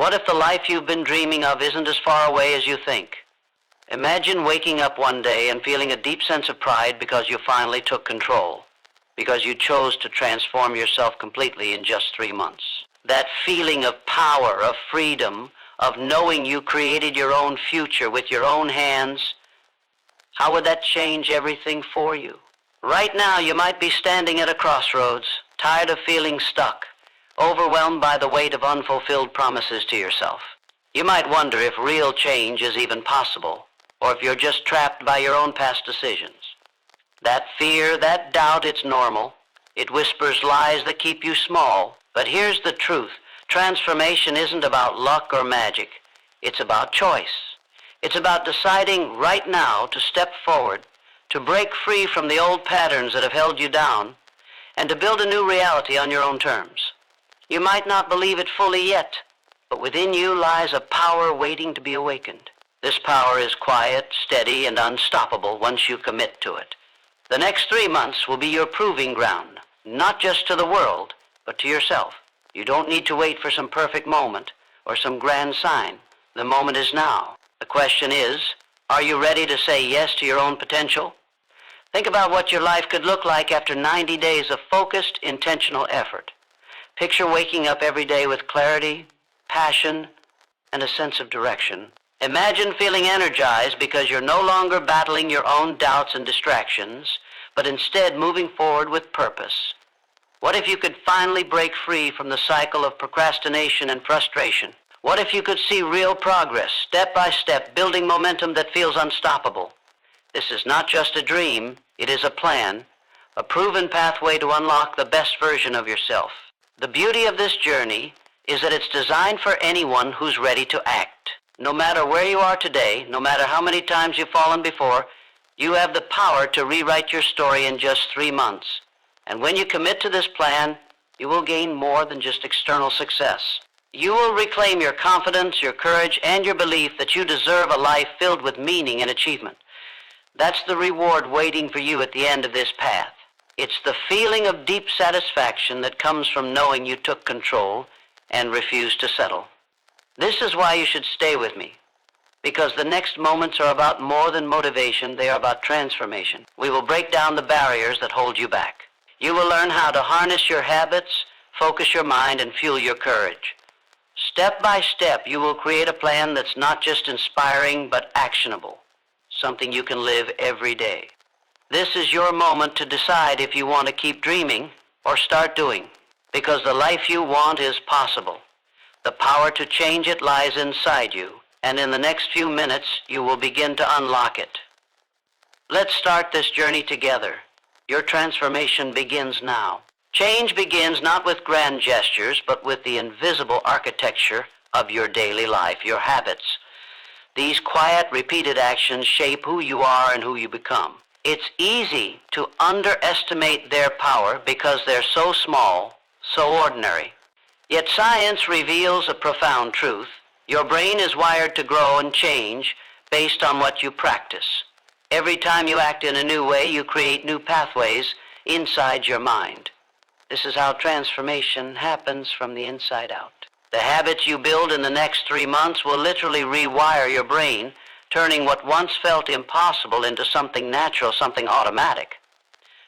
What if the life you've been dreaming of isn't as far away as you think? Imagine waking up one day and feeling a deep sense of pride because you finally took control, because you chose to transform yourself completely in just 3 months. That feeling of power, of freedom, of knowing you created your own future with your own hands, how would that change everything for you? Right now, you might be standing at a crossroads, tired of feeling stuck, overwhelmed by the weight of unfulfilled promises to yourself. You might wonder if real change is even possible, or if you're just trapped by your own past decisions. That fear, that doubt, it's normal. It whispers lies that keep you small. But here's the truth. Transformation isn't about luck or magic. It's about choice. It's about deciding right now to step forward, to break free from the old patterns that have held you down, and to build a new reality on your own terms. You might not believe it fully yet, but within you lies a power waiting to be awakened. This power is quiet, steady, and unstoppable once you commit to it. The next 3 months will be your proving ground, not just to the world, but to yourself. You don't need to wait for some perfect moment or some grand sign. The moment is now. The question is, are you ready to say yes to your own potential? Think about what your life could look like after 90 days of focused, intentional effort. Picture waking up every day with clarity, passion, and a sense of direction. Imagine feeling energized because you're no longer battling your own doubts and distractions, but instead moving forward with purpose. What if you could finally break free from the cycle of procrastination and frustration? What if you could see real progress, step by step, building momentum that feels unstoppable? This is not just a dream, it is a plan, a proven pathway to unlock the best version of yourself. The beauty of this journey is that it's designed for anyone who's ready to act. No matter where you are today, no matter how many times you've fallen before, you have the power to rewrite your story in just 3 months. And when you commit to this plan, you will gain more than just external success. You will reclaim your confidence, your courage, and your belief that you deserve a life filled with meaning and achievement. That's the reward waiting for you at the end of this path. It's the feeling of deep satisfaction that comes from knowing you took control and refused to settle. This is why you should stay with me, because the next moments are about more than motivation, they are about transformation. We will break down the barriers that hold you back. You will learn how to harness your habits, focus your mind, and fuel your courage. Step by step, you will create a plan that's not just inspiring, but actionable, something you can live every day. This is your moment to decide if you want to keep dreaming or start doing, because the life you want is possible. The power to change it lies inside you, and in the next few minutes, you will begin to unlock it. Let's start this journey together. Your transformation begins now. Change begins not with grand gestures, but with the invisible architecture of your daily life, your habits. These quiet, repeated actions shape who you are and who you become. It's easy to underestimate their power because they're so small, so ordinary. Yet science reveals a profound truth. Your brain is wired to grow and change based on what you practice. Every time you act in a new way, you create new pathways inside your mind. This is how transformation happens from the inside out. The habits you build in the next 3 months will literally rewire your brain, turning what once felt impossible into something natural, something automatic.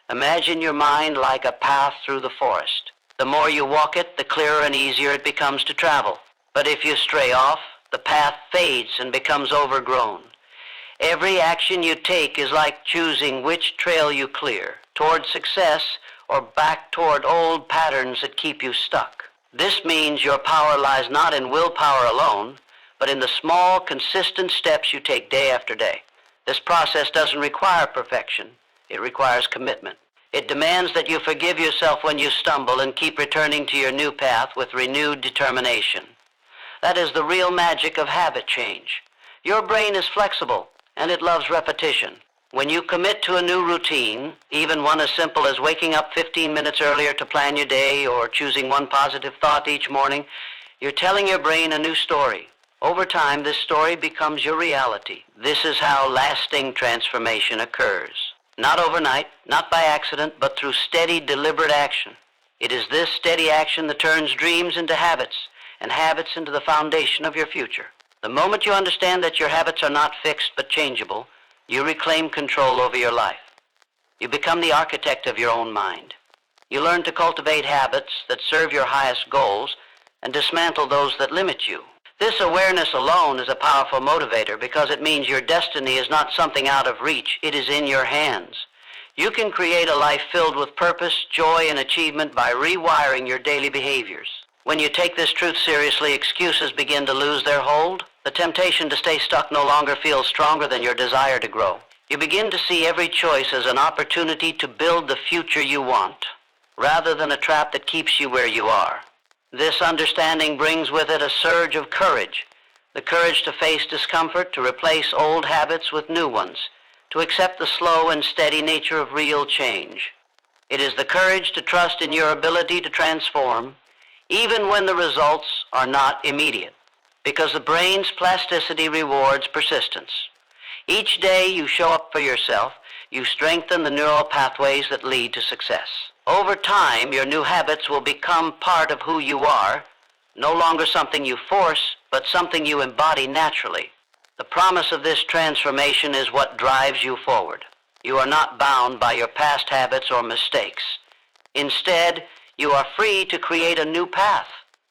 Imagine your mind like a path through the forest. The more you walk it, the clearer and easier it becomes to travel. But if you stray off, the path fades and becomes overgrown. Every action you take is like choosing which trail you clear, toward success or back toward old patterns that keep you stuck. This means your power lies not in willpower alone, but in the small, consistent steps you take day after day. This process doesn't require perfection. It requires commitment. It demands that you forgive yourself when you stumble and keep returning to your new path with renewed determination. That is the real magic of habit change. Your brain is flexible, and it loves repetition. When you commit to a new routine, even one as simple as waking up 15 minutes earlier to plan your day or choosing one positive thought each morning, you're telling your brain a new story. Over time, this story becomes your reality. This is how lasting transformation occurs. Not overnight, not by accident, but through steady, deliberate action. It is this steady action that turns dreams into habits and habits into the foundation of your future. The moment you understand that your habits are not fixed but changeable, you reclaim control over your life. You become the architect of your own mind. You learn to cultivate habits that serve your highest goals and dismantle those that limit you. This awareness alone is a powerful motivator because it means your destiny is not something out of reach. It is in your hands. You can create a life filled with purpose, joy, and achievement by rewiring your daily behaviors. When you take this truth seriously, excuses begin to lose their hold. The temptation to stay stuck no longer feels stronger than your desire to grow. You begin to see every choice as an opportunity to build the future you want, rather than a trap that keeps you where you are. This understanding brings with it a surge of courage, the courage to face discomfort, to replace old habits with new ones, to accept the slow and steady nature of real change. It is the courage to trust in your ability to transform, even when the results are not immediate, because the brain's plasticity rewards persistence. Each day you show up for yourself, you strengthen the neural pathways that lead to success. Over time, your new habits will become part of who you are, no longer something you force, but something you embody naturally. The promise of this transformation is what drives you forward. You are not bound by your past habits or mistakes. Instead, you are free to create a new path,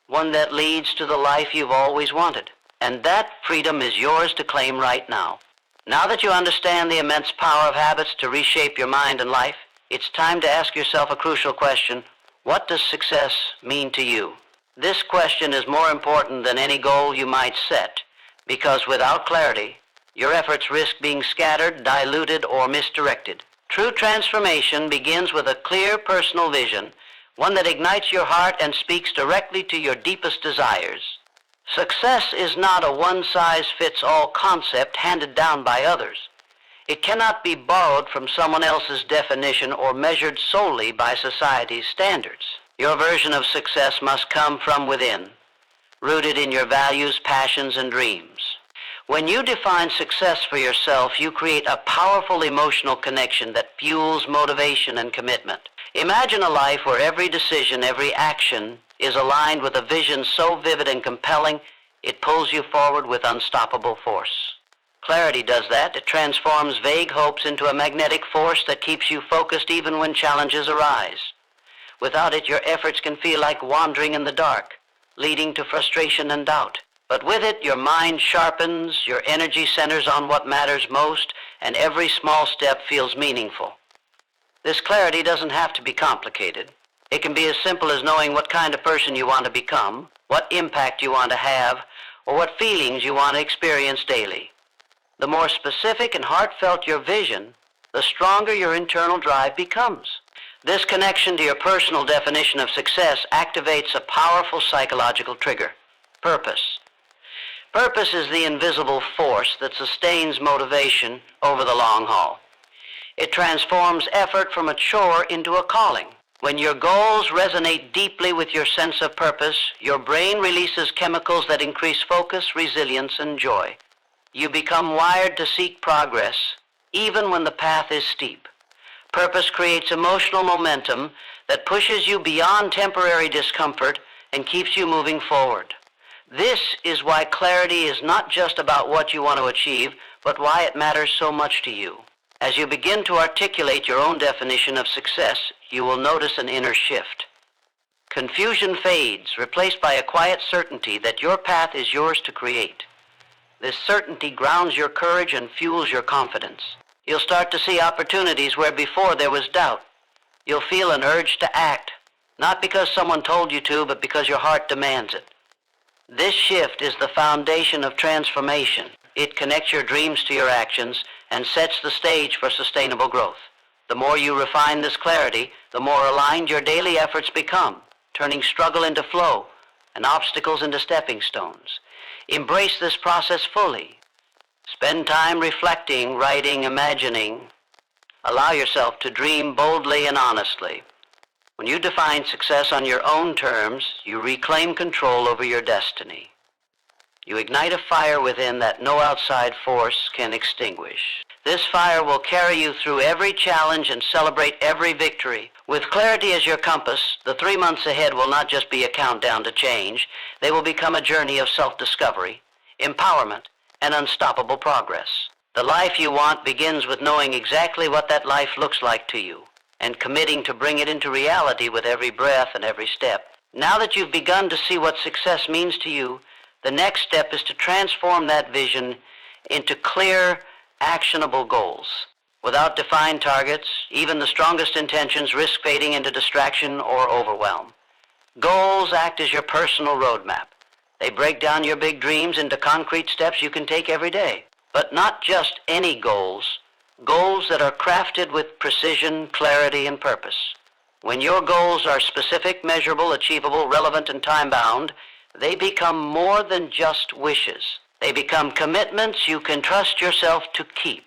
one that leads to the life you've always wanted. And that freedom is yours to claim right now. Now that you understand the immense power of habits to reshape your mind and life, it's time to ask yourself a crucial question. What does success mean to you? This question is more important than any goal you might set, because without clarity, your efforts risk being scattered, diluted, or misdirected. True transformation begins with a clear personal vision, one that ignites your heart and speaks directly to your deepest desires. Success is not a one-size-fits-all concept handed down by others. It cannot be borrowed from someone else's definition or measured solely by society's standards. Your version of success must come from within, rooted in your values, passions, and dreams. When you define success for yourself, you create a powerful emotional connection that fuels motivation and commitment. Imagine a life where every decision, every action is aligned with a vision so vivid and compelling, it pulls you forward with unstoppable force. Clarity does that. It transforms vague hopes into a magnetic force that keeps you focused even when challenges arise. Without it, your efforts can feel like wandering in the dark, leading to frustration and doubt. But with it, your mind sharpens, your energy centers on what matters most, and every small step feels meaningful. This clarity doesn't have to be complicated. It can be as simple as knowing what kind of person you want to become, what impact you want to have, or what feelings you want to experience daily. The more specific and heartfelt your vision, the stronger your internal drive becomes. This connection to your personal definition of success activates a powerful psychological trigger: purpose. Purpose is the invisible force that sustains motivation over the long haul. It transforms effort from a chore into a calling. When your goals resonate deeply with your sense of purpose, your brain releases chemicals that increase focus, resilience, and joy. You become wired to seek progress, even when the path is steep. Purpose creates emotional momentum that pushes you beyond temporary discomfort and keeps you moving forward. This is why clarity is not just about what you want to achieve, but why it matters so much to you. As you begin to articulate your own definition of success, you will notice an inner shift. Confusion fades, replaced by a quiet certainty that your path is yours to create. This certainty grounds your courage and fuels your confidence. You'll start to see opportunities where before there was doubt. You'll feel an urge to act, not because someone told you to, but because your heart demands it. This shift is the foundation of transformation. It connects your dreams to your actions and sets the stage for sustainable growth. The more you refine this clarity, the more aligned your daily efforts become, turning struggle into flow and obstacles into stepping stones. Embrace this process fully. Spend time reflecting, writing, imagining. Allow yourself to dream boldly and honestly. When you define success on your own terms, you reclaim control over your destiny. You ignite a fire within that no outside force can extinguish. This fire will carry you through every challenge and celebrate every victory. With clarity as your compass, the 3 months ahead will not just be a countdown to change. They will become a journey of self-discovery, empowerment, and unstoppable progress. The life you want begins with knowing exactly what that life looks like to you and committing to bring it into reality with every breath and every step. Now that you've begun to see what success means to you, the next step is to transform that vision into clear, actionable goals. Without defined targets, even the strongest intentions risk fading into distraction or overwhelm. Goals act as your personal roadmap. They break down your big dreams into concrete steps you can take every day. But not just any goals, goals that are crafted with precision, clarity, and purpose. When your goals are specific, measurable, achievable, relevant, and time-bound, they become more than just wishes. They become commitments you can trust yourself to keep.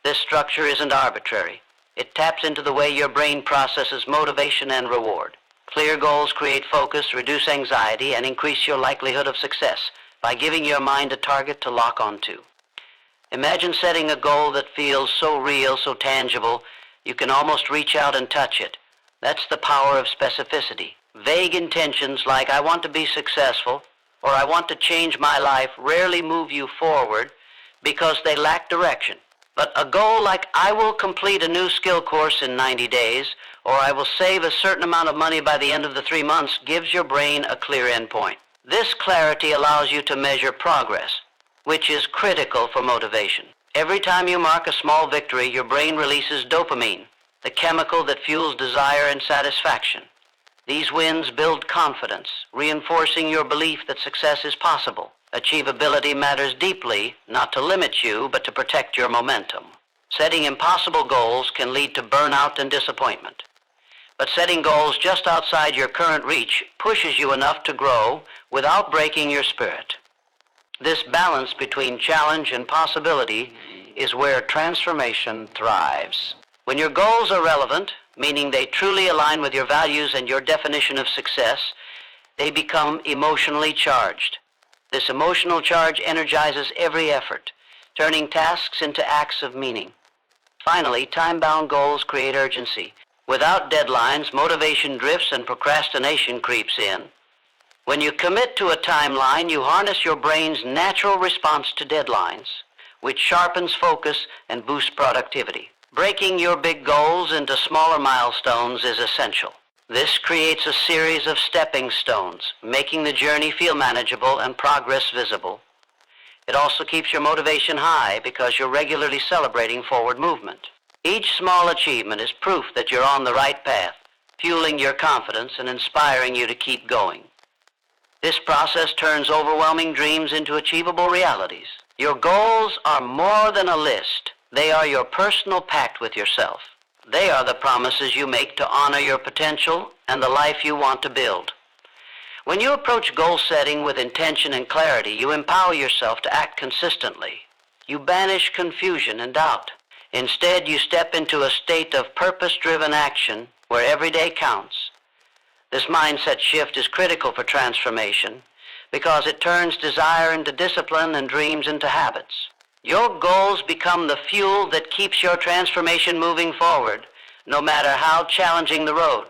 This structure isn't arbitrary. It taps into the way your brain processes motivation and reward. Clear goals create focus, reduce anxiety, and increase your likelihood of success by giving your mind a target to lock onto. Imagine setting a goal that feels so real, so tangible, you can almost reach out and touch it. That's the power of specificity. Vague intentions like "I want to be successful" or "I want to change my life" rarely move you forward because they lack direction. But a goal like "I will complete a new skill course in 90 days" or "I will save a certain amount of money by the end of the 3 months" gives your brain a clear endpoint. This clarity allows you to measure progress, which is critical for motivation. Every time you mark a small victory, your brain releases dopamine, the chemical that fuels desire and satisfaction. These wins build confidence, reinforcing your belief that success is possible. Achievability matters deeply, not to limit you, but to protect your momentum. Setting impossible goals can lead to burnout and disappointment. But setting goals just outside your current reach pushes you enough to grow without breaking your spirit. This balance between challenge and possibility is where transformation thrives. When your goals are relevant, meaning they truly align with your values and your definition of success, they become emotionally charged. This emotional charge energizes every effort, turning tasks into acts of meaning. Finally, time-bound goals create urgency. Without deadlines, motivation drifts and procrastination creeps in. When you commit to a timeline, you harness your brain's natural response to deadlines, which sharpens focus and boosts productivity. Breaking your big goals into smaller milestones is essential. This creates a series of stepping stones, making the journey feel manageable and progress visible. It also keeps your motivation high because you're regularly celebrating forward movement. Each small achievement is proof that you're on the right path, fueling your confidence and inspiring you to keep going. This process turns overwhelming dreams into achievable realities. Your goals are more than a list. They are your personal pact with yourself. They are the promises you make to honor your potential and the life you want to build. When you approach goal setting with intention and clarity, you empower yourself to act consistently. You banish confusion and doubt. Instead, you step into a state of purpose-driven action where every day counts. This mindset shift is critical for transformation because it turns desire into discipline and dreams into habits. Your goals become the fuel that keeps your transformation moving forward, no matter how challenging the road.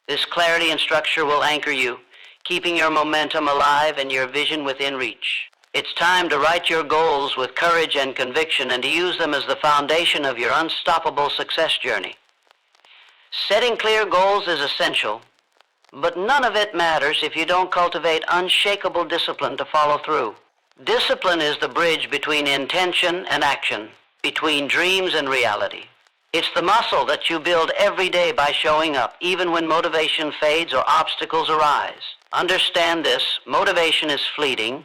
This clarity and structure will anchor you, keeping your momentum alive and your vision within reach. It's time to write your goals with courage and conviction and to use them as the foundation of your unstoppable success journey. Setting clear goals is essential, but none of it matters if you don't cultivate unshakable discipline to follow through. Discipline is the bridge between intention and action, between dreams and reality. It's the muscle that you build every day by showing up, even when motivation fades or obstacles arise. Understand this: motivation is fleeting,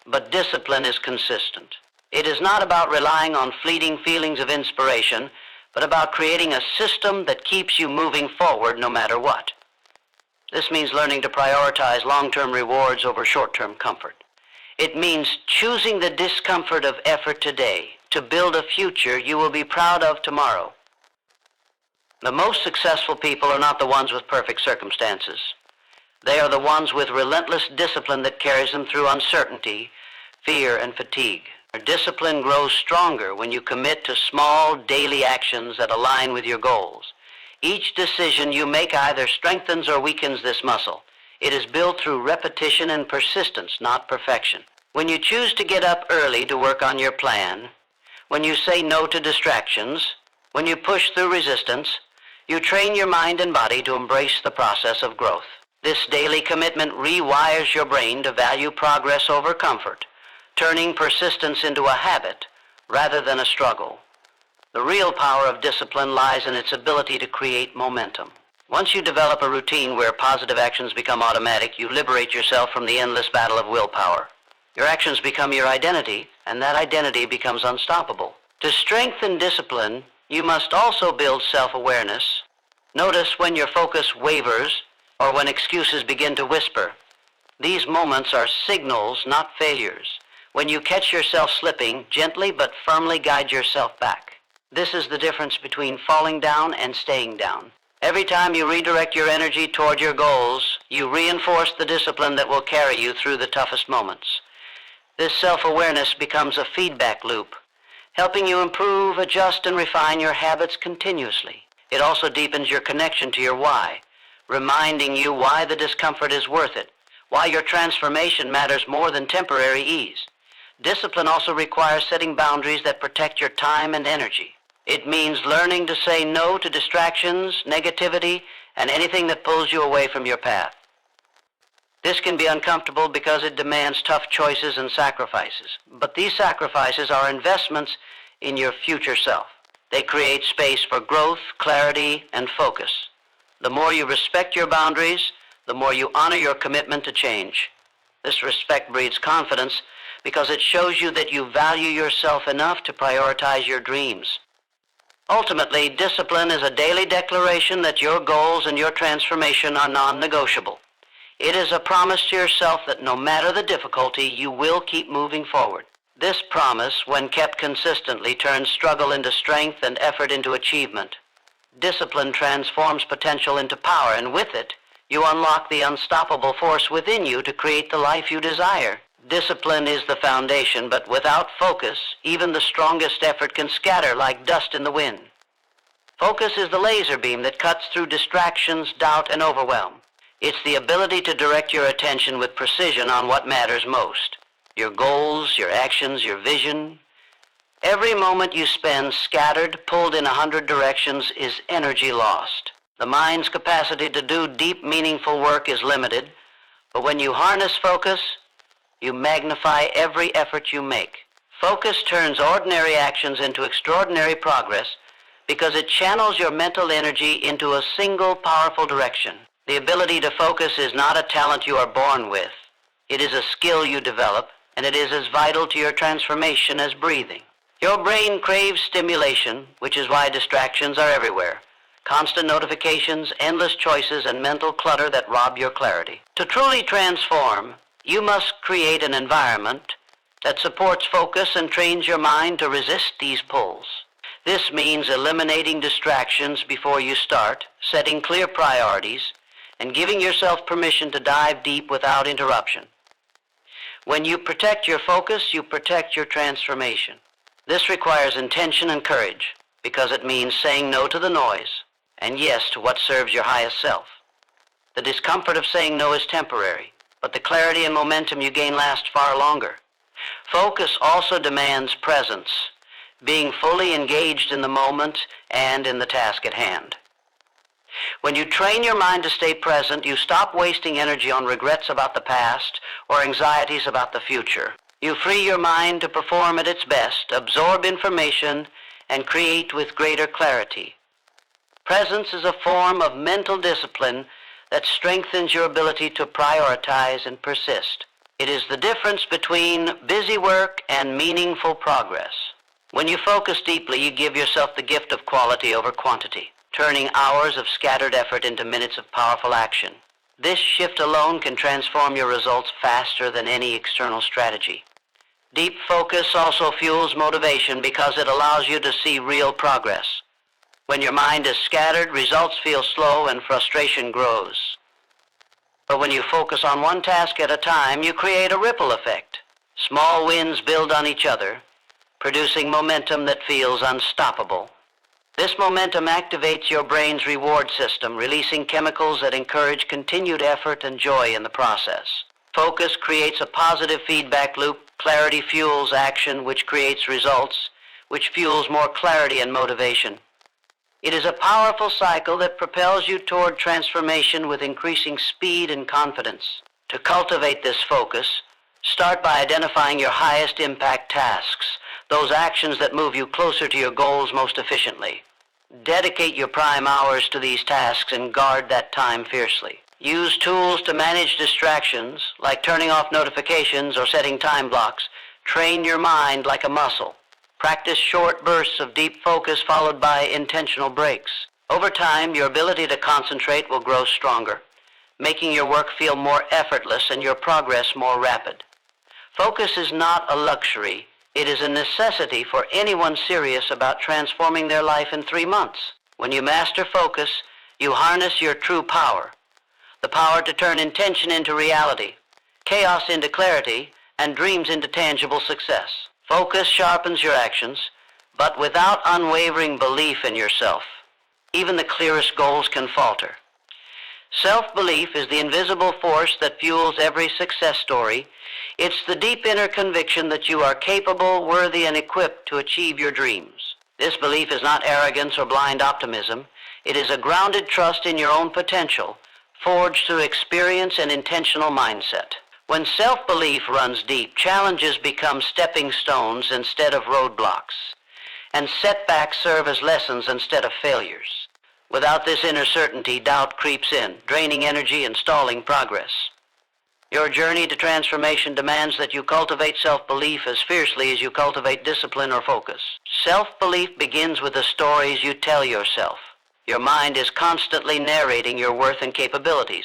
but discipline is consistent. It is not about relying on fleeting feelings of inspiration, but about creating a system that keeps you moving forward no matter what. This means learning to prioritize long-term rewards over short-term comfort. It means choosing the discomfort of effort today to build a future you will be proud of tomorrow. The most successful people are not the ones with perfect circumstances. They are the ones with relentless discipline that carries them through uncertainty, fear, and fatigue. Your discipline grows stronger when you commit to small daily actions that align with your goals. Each decision you make either strengthens or weakens this muscle. It is built through repetition and persistence, not perfection. When you choose to get up early to work on your plan, when you say no to distractions, when you push through resistance, you train your mind and body to embrace the process of growth. This daily commitment rewires your brain to value progress over comfort, turning persistence into a habit rather than a struggle. The real power of discipline lies in its ability to create momentum. Once you develop a routine where positive actions become automatic, you liberate yourself from the endless battle of willpower. Your actions become your identity, and that identity becomes unstoppable. To strengthen discipline, you must also build self-awareness. Notice when your focus wavers or when excuses begin to whisper. These moments are signals, not failures. When you catch yourself slipping, gently but firmly guide yourself back. This is the difference between falling down and staying down. Every time you redirect your energy toward your goals, you reinforce the discipline that will carry you through the toughest moments. This self-awareness becomes a feedback loop, helping you improve, adjust, and refine your habits continuously. It also deepens your connection to your why, reminding you why the discomfort is worth it, why your transformation matters more than temporary ease. Discipline also requires setting boundaries that protect your time and energy. It means learning to say no to distractions, negativity, and anything that pulls you away from your path. This can be uncomfortable because it demands tough choices and sacrifices. But these sacrifices are investments in your future self. They create space for growth, clarity, and focus. The more you respect your boundaries, the more you honor your commitment to change. This respect breeds confidence because it shows you that you value yourself enough to prioritize your dreams. Ultimately, discipline is a daily declaration that your goals and your transformation are non-negotiable. It is a promise to yourself that no matter the difficulty, you will keep moving forward. This promise, when kept consistently, turns struggle into strength and effort into achievement. Discipline transforms potential into power, and with it, you unlock the unstoppable force within you to create the life you desire. Discipline is the foundation, but without focus, even the strongest effort can scatter like dust in the wind. Focus is the laser beam that cuts through distractions, doubt, and overwhelm. It's the ability to direct your attention with precision on what matters most. Your goals, your actions, your vision. Every moment you spend scattered, pulled in 100 directions is energy lost. The mind's capacity to do deep, meaningful work is limited, but when you harness focus, you magnify every effort you make. Focus turns ordinary actions into extraordinary progress because it channels your mental energy into a single powerful direction. The ability to focus is not a talent you are born with. It is a skill you develop, and it is as vital to your transformation as breathing. Your brain craves stimulation, which is why distractions are everywhere. Constant notifications, endless choices, and mental clutter that rob your clarity. To truly transform, you must create an environment that supports focus and trains your mind to resist these pulls. This means eliminating distractions before you start, setting clear priorities, and giving yourself permission to dive deep without interruption. When you protect your focus, you protect your transformation. This requires intention and courage because it means saying no to the noise and yes to what serves your highest self. The discomfort of saying no is temporary, but the clarity and momentum you gain last far longer. Focus also demands presence, being fully engaged in the moment and in the task at hand. When you train your mind to stay present, you stop wasting energy on regrets about the past or anxieties about the future. You free your mind to perform at its best, absorb information, and create with greater clarity. Presence is a form of mental discipline that strengthens your ability to prioritize and persist. It is the difference between busy work and meaningful progress. When you focus deeply, you give yourself the gift of quality over quantity, turning hours of scattered effort into minutes of powerful action. This shift alone can transform your results faster than any external strategy. Deep focus also fuels motivation because it allows you to see real progress. When your mind is scattered, results feel slow and frustration grows. But when you focus on one task at a time, you create a ripple effect. Small wins build on each other, producing momentum that feels unstoppable. This momentum activates your brain's reward system, releasing chemicals that encourage continued effort and joy in the process. Focus creates a positive feedback loop. Clarity fuels action, which creates results, which fuels more clarity and motivation. It is a powerful cycle that propels you toward transformation with increasing speed and confidence. To cultivate this focus, start by identifying your highest impact tasks, those actions that move you closer to your goals most efficiently. Dedicate your prime hours to these tasks and guard that time fiercely. Use tools to manage distractions, like turning off notifications or setting time blocks. Train your mind like a muscle. Practice short bursts of deep focus followed by intentional breaks. Over time, your ability to concentrate will grow stronger, making your work feel more effortless and your progress more rapid. Focus is not a luxury. It is a necessity for anyone serious about transforming their life in 3 months. When you master focus, you harness your true power, the power to turn intention into reality, chaos into clarity, and dreams into tangible success. Focus sharpens your actions, but without unwavering belief in yourself, even the clearest goals can falter. Self-belief is the invisible force that fuels every success story. It's the deep inner conviction that you are capable, worthy, and equipped to achieve your dreams. This belief is not arrogance or blind optimism. It is a grounded trust in your own potential, forged through experience and intentional mindset. When self-belief runs deep, challenges become stepping stones instead of roadblocks, and setbacks serve as lessons instead of failures. Without this inner certainty, doubt creeps in, draining energy and stalling progress. Your journey to transformation demands that you cultivate self-belief as fiercely as you cultivate discipline or focus. Self-belief begins with the stories you tell yourself. Your mind is constantly narrating your worth and capabilities,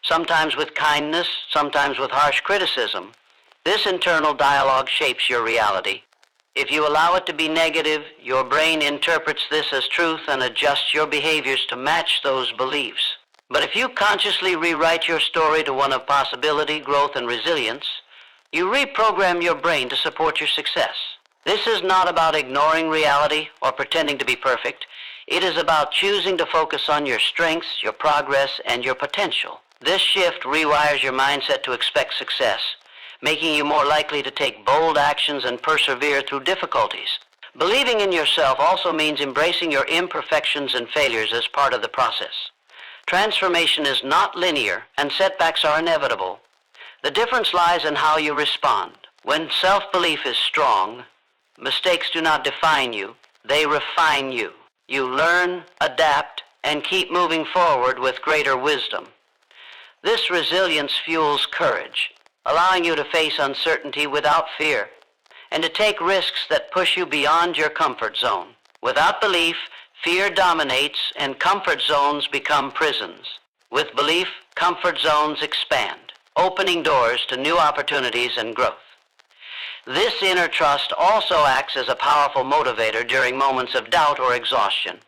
sometimes with kindness, sometimes with harsh criticism. This internal dialogue shapes your reality. If you allow it to be negative, your brain interprets this as truth and adjusts your behaviors to match those beliefs. But if you consciously rewrite your story to one of possibility, growth, and resilience, you reprogram your brain to support your success. This is not about ignoring reality or pretending to be perfect. It is about choosing to focus on your strengths, your progress, and your potential. This shift rewires your mindset to expect success, making you more likely to take bold actions and persevere through difficulties. Believing in yourself also means embracing your imperfections and failures as part of the process. Transformation is not linear, and setbacks are inevitable. The difference lies in how you respond. When self-belief is strong, mistakes do not define you, they refine you. You learn, adapt, and keep moving forward with greater wisdom. This resilience fuels courage, allowing you to face uncertainty without fear, and to take risks that push you beyond your comfort zone. Without belief, fear dominates and comfort zones become prisons. With belief, comfort zones expand, opening doors to new opportunities and growth. This inner trust also acts as a powerful motivator during moments of doubt or exhaustion.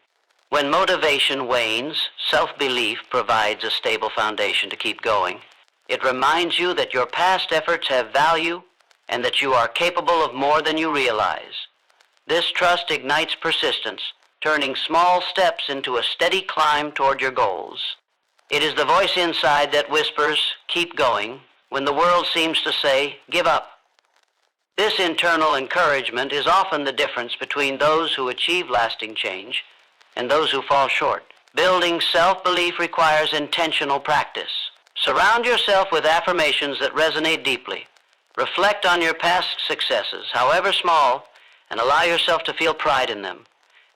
When motivation wanes, self-belief provides a stable foundation to keep going. It reminds you that your past efforts have value and that you are capable of more than you realize. This trust ignites persistence, turning small steps into a steady climb toward your goals. It is the voice inside that whispers, "Keep going," when the world seems to say, "Give up." This internal encouragement is often the difference between those who achieve lasting change and those who fall short. Building self-belief requires intentional practice. Surround yourself with affirmations that resonate deeply. Reflect on your past successes, however small, and allow yourself to feel pride in them.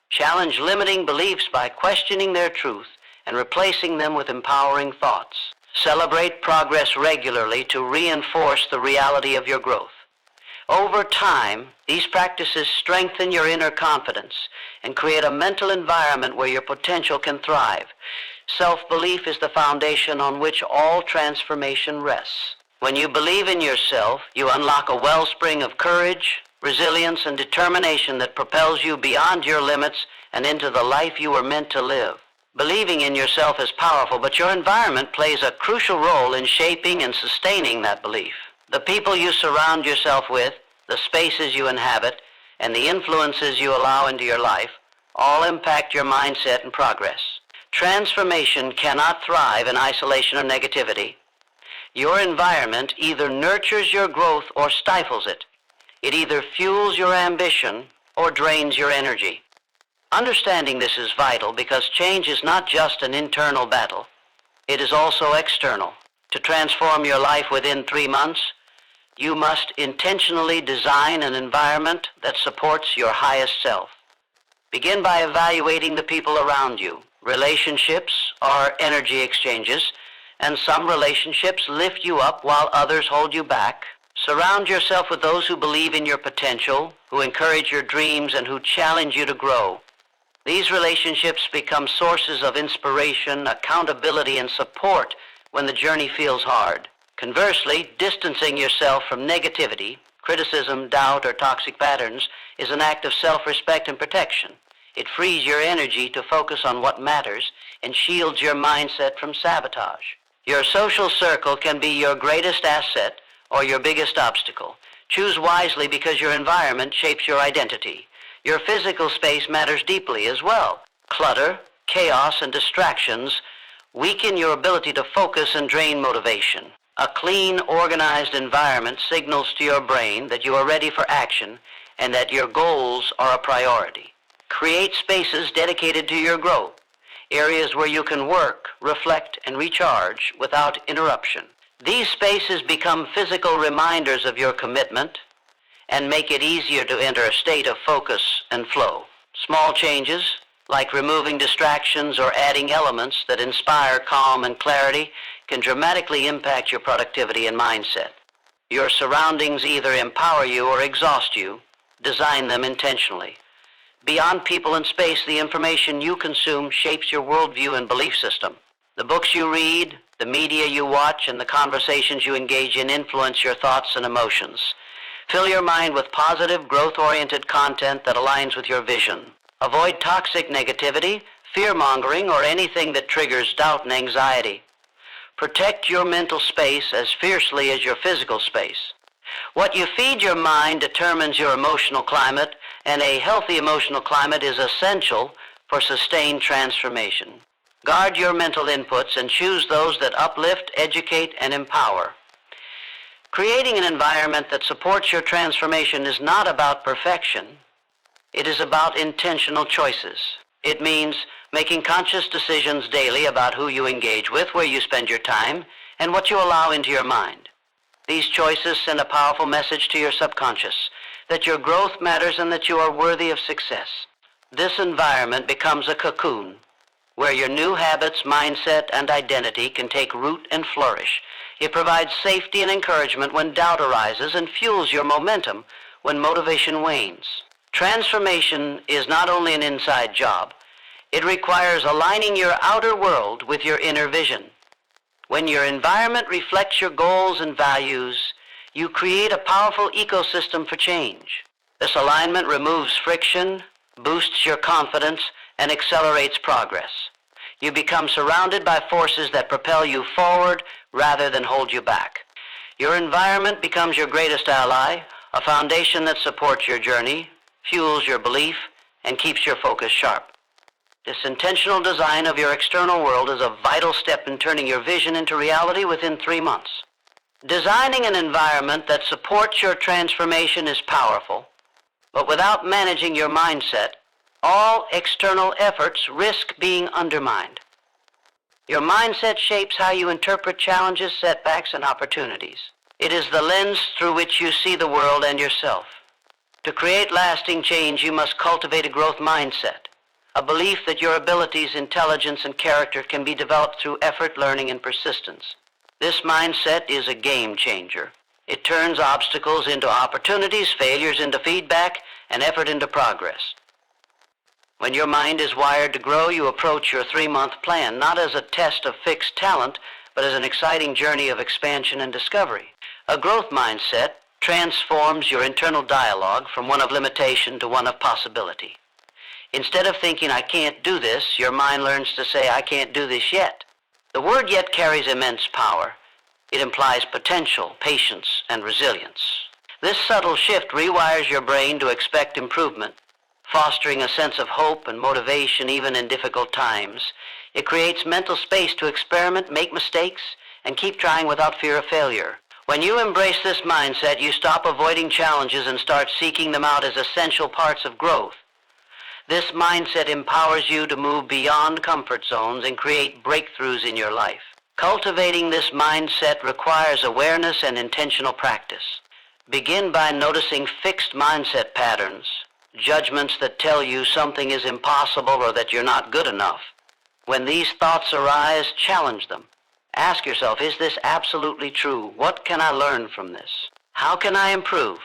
Challenge limiting beliefs by questioning their truth and replacing them with empowering thoughts. Celebrate progress regularly to reinforce the reality of your growth. Over time, these practices strengthen your inner confidence and create a mental environment where your potential can thrive. Self-belief is the foundation on which all transformation rests. When you believe in yourself, you unlock a wellspring of courage, resilience, and determination that propels you beyond your limits and into the life you were meant to live. Believing in yourself is powerful, but your environment plays a crucial role in shaping and sustaining that belief. The people you surround yourself with, the spaces you inhabit, and the influences you allow into your life All impact your mindset and progress. Transformation cannot thrive in isolation or negativity. Your environment either nurtures your growth or stifles it. It either fuels your ambition or drains your energy. Understanding this is vital because change is not just an internal battle. It is also external. To transform your life within 3 months, you must intentionally design an environment that supports your highest self. Begin by evaluating the people around you. Relationships are energy exchanges, and some relationships lift you up while others hold you back. Surround yourself with those who believe in your potential, who encourage your dreams, and who challenge you to grow. These relationships become sources of inspiration, accountability, and support when the journey feels hard. Conversely, distancing yourself from negativity, criticism, doubt, or toxic patterns is an act of self-respect and protection. It frees your energy to focus on what matters and shields your mindset from sabotage. Your social circle can be your greatest asset or your biggest obstacle. Choose wisely because your environment shapes your identity. Your physical space matters deeply as well. Clutter, chaos, and distractions weaken your ability to focus and drain motivation. A clean, organized environment signals to your brain that you are ready for action and that your goals are a priority. Create spaces dedicated to your growth, areas where you can work, reflect, and recharge without interruption. These spaces become physical reminders of your commitment and make it easier to enter a state of focus and flow. Small changes, like removing distractions or adding elements that inspire calm and clarity, can dramatically impact your productivity and mindset. Your surroundings either empower you or exhaust you. Design them intentionally. Beyond people and space, the information you consume shapes your worldview and belief system. The books you read, the media you watch, and the conversations you engage in influence your thoughts and emotions. Fill your mind with positive, growth-oriented content that aligns with your vision. Avoid toxic negativity, fear-mongering, or anything that triggers doubt and anxiety. Protect your mental space as fiercely as your physical space. What you feed your mind determines your emotional climate, and a healthy emotional climate is essential for sustained transformation. Guard your mental inputs and choose those that uplift, educate, and empower. Creating an environment that supports your transformation is not about perfection. It is about intentional choices. It means making conscious decisions daily about who you engage with, where you spend your time, and what you allow into your mind. These choices send a powerful message to your subconscious that your growth matters and that you are worthy of success. This environment becomes a cocoon where your new habits, mindset, and identity can take root and flourish. It provides safety and encouragement when doubt arises and fuels your momentum when motivation wanes. Transformation is not only an inside job. It requires aligning your outer world with your inner vision. When your environment reflects your goals and values, you create a powerful ecosystem for change. This alignment removes friction, boosts your confidence, and accelerates progress. You become surrounded by forces that propel you forward rather than hold you back. Your environment becomes your greatest ally, a foundation that supports your journey, fuels your belief, and keeps your focus sharp. This intentional design of your external world is a vital step in turning your vision into reality within 3 months. Designing an environment that supports your transformation is powerful, but without managing your mindset, all external efforts risk being undermined. Your mindset shapes how you interpret challenges, setbacks, and opportunities. It is the lens through which you see the world and yourself. To create lasting change, you must cultivate a growth mindset, a belief that your abilities, intelligence, and character can be developed through effort, learning, and persistence. This mindset is a game changer. It turns obstacles into opportunities, failures into feedback, and effort into progress. When your mind is wired to grow, you approach your 3-month plan not as a test of fixed talent, but as an exciting journey of expansion and discovery. A growth mindset transforms your internal dialogue from one of limitation to one of possibility. Instead of thinking, "I can't do this," your mind learns to say, "I can't do this yet." The word "yet" carries immense power. It implies potential, patience, and resilience. This subtle shift rewires your brain to expect improvement. fostering a sense of hope and motivation even in difficult times. It creates mental space to experiment, make mistakes, and keep trying without fear of failure. When you embrace this mindset, you stop avoiding challenges and start seeking them out as essential parts of growth. This mindset empowers you to move beyond comfort zones and create breakthroughs in your life. Cultivating this mindset requires awareness and intentional practice. Begin by noticing fixed mindset patterns, judgments that tell you something is impossible or that you're not good enough. When these thoughts arise, challenge them. Ask yourself, is this absolutely true? What can I learn from this? How can I improve?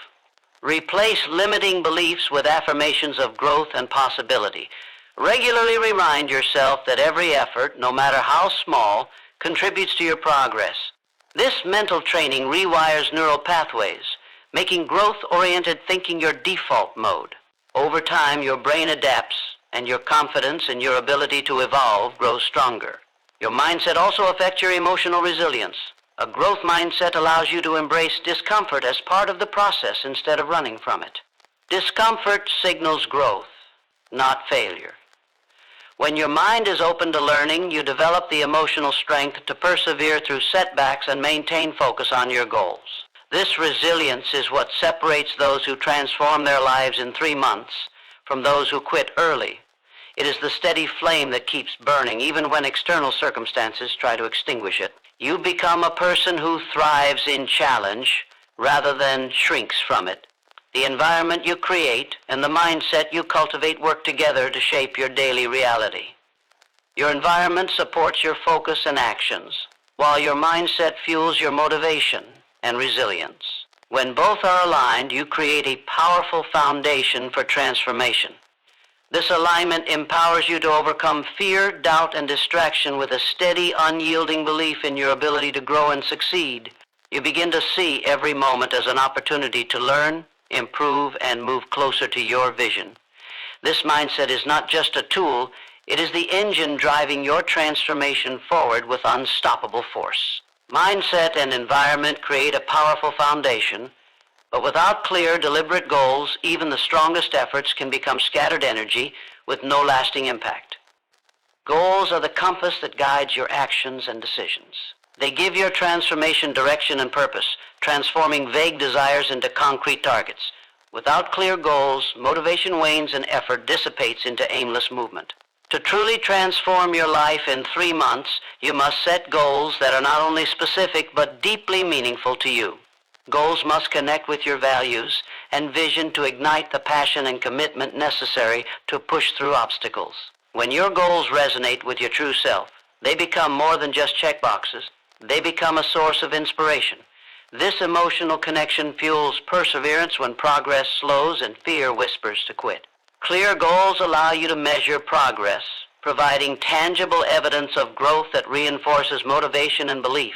Replace limiting beliefs with affirmations of growth and possibility. Regularly remind yourself that every effort, no matter how small, contributes to your progress. This mental training rewires neural pathways, making growth-oriented thinking your default mode. Over time, your brain adapts, and your confidence in your ability to evolve grows stronger. Your mindset also affects your emotional resilience. A growth mindset allows you to embrace discomfort as part of the process instead of running from it. Discomfort signals growth, not failure. When your mind is open to learning, you develop the emotional strength to persevere through setbacks and maintain focus on your goals. This resilience is what separates those who transform their lives in 3 months from those who quit early. It is the steady flame that keeps burning, even when external circumstances try to extinguish it. You become a person who thrives in challenge rather than shrinks from it. The environment you create and the mindset you cultivate work together to shape your daily reality. Your environment supports your focus and actions, while your mindset fuels your motivation and resilience. When both are aligned, you create a powerful foundation for transformation. This alignment empowers you to overcome fear, doubt, and distraction with a steady, unyielding belief in your ability to grow and succeed. You begin to see every moment as an opportunity to learn, improve, and move closer to your vision. This mindset is not just a tool, it is the engine driving your transformation forward with unstoppable force. Mindset and environment create a powerful foundation, but without clear, deliberate goals, even the strongest efforts can become scattered energy with no lasting impact. Goals are the compass that guides your actions and decisions. They give your transformation direction and purpose, transforming vague desires into concrete targets. Without clear goals, motivation wanes and effort dissipates into aimless movement. To truly transform your life in 3 months, you must set goals that are not only specific but deeply meaningful to you. Goals must connect with your values and vision to ignite the passion and commitment necessary to push through obstacles. When your goals resonate with your true self, they become more than just checkboxes. They become a source of inspiration. This emotional connection fuels perseverance when progress slows and fear whispers to quit. Clear goals allow you to measure progress, providing tangible evidence of growth that reinforces motivation and belief.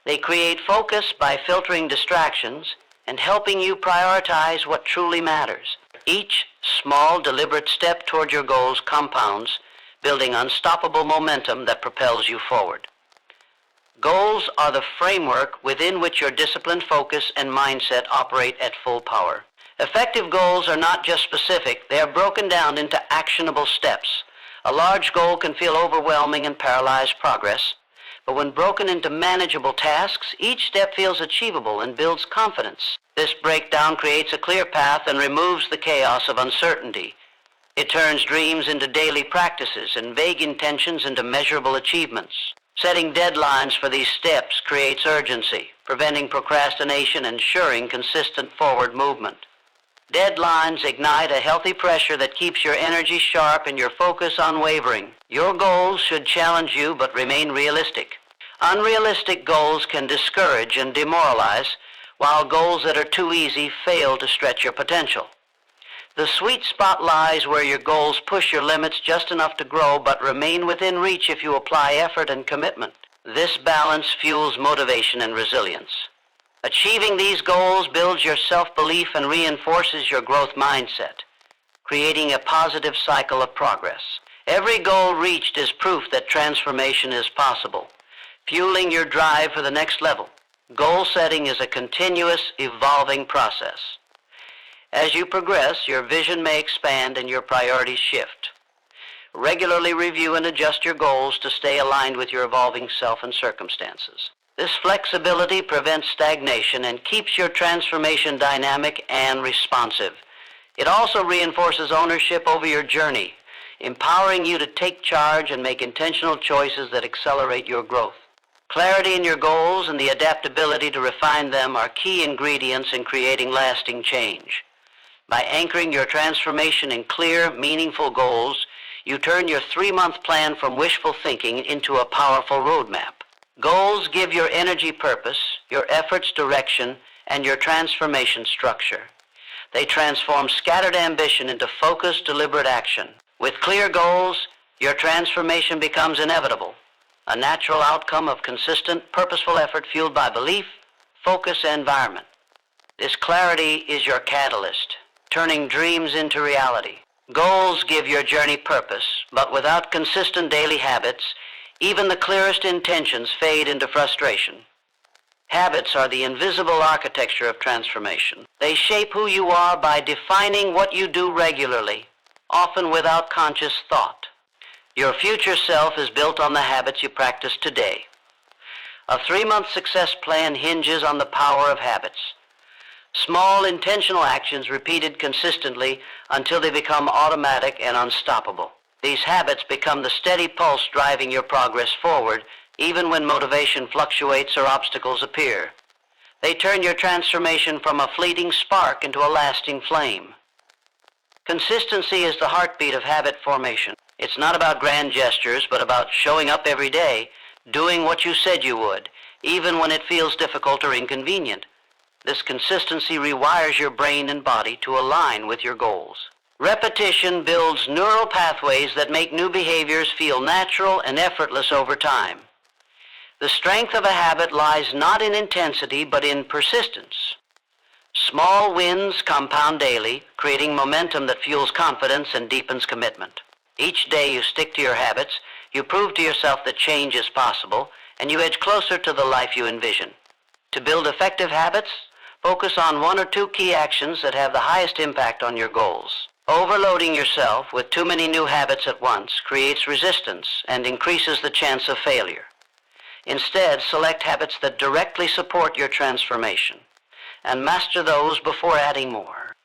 They create focus by filtering distractions and helping you prioritize what truly matters. Each small, deliberate step toward your goals compounds, building unstoppable momentum that propels you forward. Goals are the framework within which your disciplined focus and mindset operate at full power. Effective goals are not just specific, they are broken down into actionable steps. A large goal can feel overwhelming and paralyze progress, but when broken into manageable tasks, each step feels achievable and builds confidence. This breakdown creates a clear path and removes the chaos of uncertainty. It turns dreams into daily practices and vague intentions into measurable achievements. Setting deadlines for these steps creates urgency, preventing procrastination and ensuring consistent forward movement. Deadlines ignite a healthy pressure that keeps your energy sharp and your focus unwavering. Your goals should challenge you but remain realistic. Unrealistic goals can discourage and demoralize, while goals that are too easy fail to stretch your potential. The sweet spot lies where your goals push your limits just enough to grow but remain within reach if you apply effort and commitment. This balance fuels motivation and resilience. Achieving these goals builds your self-belief and reinforces your growth mindset, creating a positive cycle of progress. Every goal reached is proof that transformation is possible, fueling your drive for the next level. Goal setting is a continuous, evolving process. As you progress, your vision may expand and your priorities shift. Regularly review and adjust your goals to stay aligned with your evolving self and circumstances. This flexibility prevents stagnation and keeps your transformation dynamic and responsive. It also reinforces ownership over your journey, empowering you to take charge and make intentional choices that accelerate your growth. Clarity in your goals and the adaptability to refine them are key ingredients in creating lasting change. By anchoring your transformation in clear, meaningful goals, you turn your 3-month plan from wishful thinking into a powerful roadmap. Goals give your energy purpose, your efforts direction, and your transformation structure. They transform scattered ambition into focused, deliberate action. With clear goals, your transformation becomes inevitable, a natural outcome of consistent, purposeful effort fueled by belief, focus, and environment. This clarity is your catalyst, turning dreams into reality. Goals give your journey purpose, but without consistent daily habits, even the clearest intentions fade into frustration. Habits are the invisible architecture of transformation. They shape who you are by defining what you do regularly, often without conscious thought. Your future self is built on the habits you practice today. A 3-month success plan hinges on the power of habits. Small, intentional actions repeated consistently until they become automatic and unstoppable. These habits become the steady pulse driving your progress forward, even when motivation fluctuates or obstacles appear. They turn your transformation from a fleeting spark into a lasting flame. Consistency is the heartbeat of habit formation. It's not about grand gestures, but about showing up every day, doing what you said you would, even when it feels difficult or inconvenient. This consistency rewires your brain and body to align with your goals. Repetition builds neural pathways that make new behaviors feel natural and effortless over time. The strength of a habit lies not in intensity, but in persistence. Small wins compound daily, creating momentum that fuels confidence and deepens commitment. Each day you stick to your habits, you prove to yourself that change is possible, and you edge closer to the life you envision. To build effective habits, focus on 1 or 2 key actions that have the highest impact on your goals. Overloading yourself with too many new habits at once creates resistance and increases the chance of failure. Instead, select habits that directly support your transformation and master those before adding more.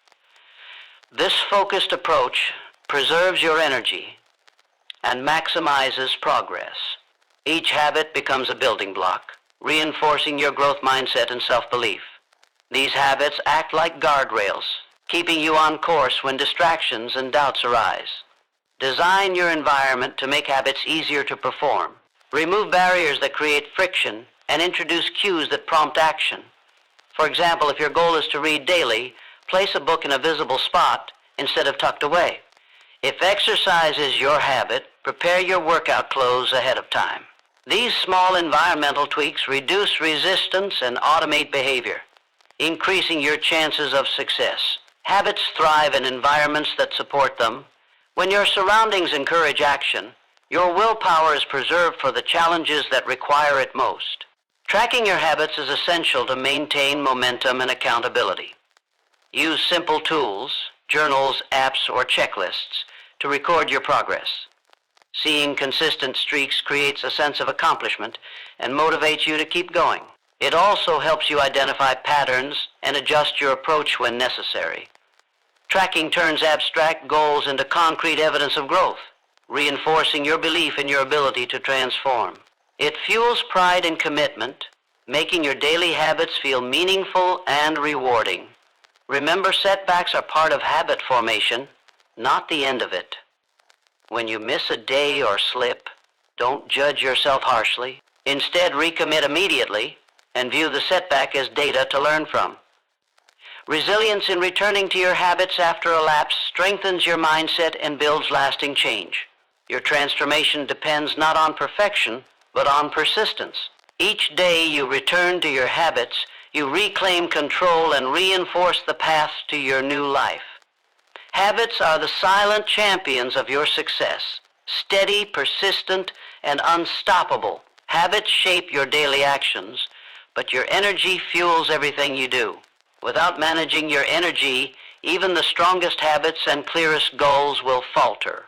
This focused approach preserves your energy and maximizes progress. Each habit becomes a building block, reinforcing your growth mindset and self-belief. These habits act like guardrails, keeping you on course when distractions and doubts arise. Design your environment to make habits easier to perform. Remove barriers that create friction and introduce cues that prompt action. For example, if your goal is to read daily, place a book in a visible spot instead of tucked away. If exercise is your habit, prepare your workout clothes ahead of time. These small environmental tweaks reduce resistance and automate behavior, increasing your chances of success. Habits thrive in environments that support them. When your surroundings encourage action, your willpower is preserved for the challenges that require it most. Tracking your habits is essential to maintain momentum and accountability. Use simple tools, journals, apps, or checklists to record your progress. Seeing consistent streaks creates a sense of accomplishment and motivates you to keep going. It also helps you identify patterns and adjust your approach when necessary. Tracking turns abstract goals into concrete evidence of growth, reinforcing your belief in your ability to transform. It fuels pride and commitment, making your daily habits feel meaningful and rewarding. Remember, setbacks are part of habit formation, not the end of it. When you miss a day or slip, don't judge yourself harshly. Instead, recommit immediately and view the setback as data to learn from. Resilience in returning to your habits after a lapse strengthens your mindset and builds lasting change. Your transformation depends not on perfection, but on persistence. Each day you return to your habits, you reclaim control and reinforce the path to your new life. Habits are the silent champions of your success. Steady, persistent, and unstoppable. Habits shape your daily actions, but your energy fuels everything you do. Without managing your energy, Even the strongest habits and clearest goals will falter.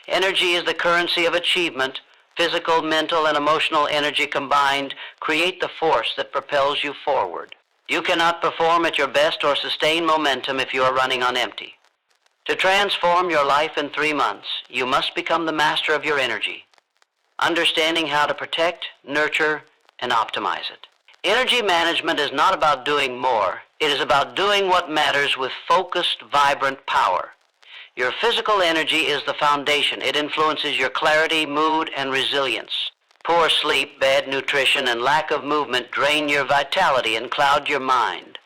Energy is the currency of achievement. Physical, mental, and emotional energy combined create the force that propels you forward. You cannot perform at your best or sustain momentum if you are running on empty. To transform your life in 3 months, you must become the master of your energy, understanding how to protect, nurture, and optimize it. Energy management is not about doing more. It is about doing what matters with focused, vibrant power. Your physical energy is the foundation. It influences your clarity, mood, and resilience. Poor sleep, bad nutrition, and lack of movement drain your vitality and cloud your mind.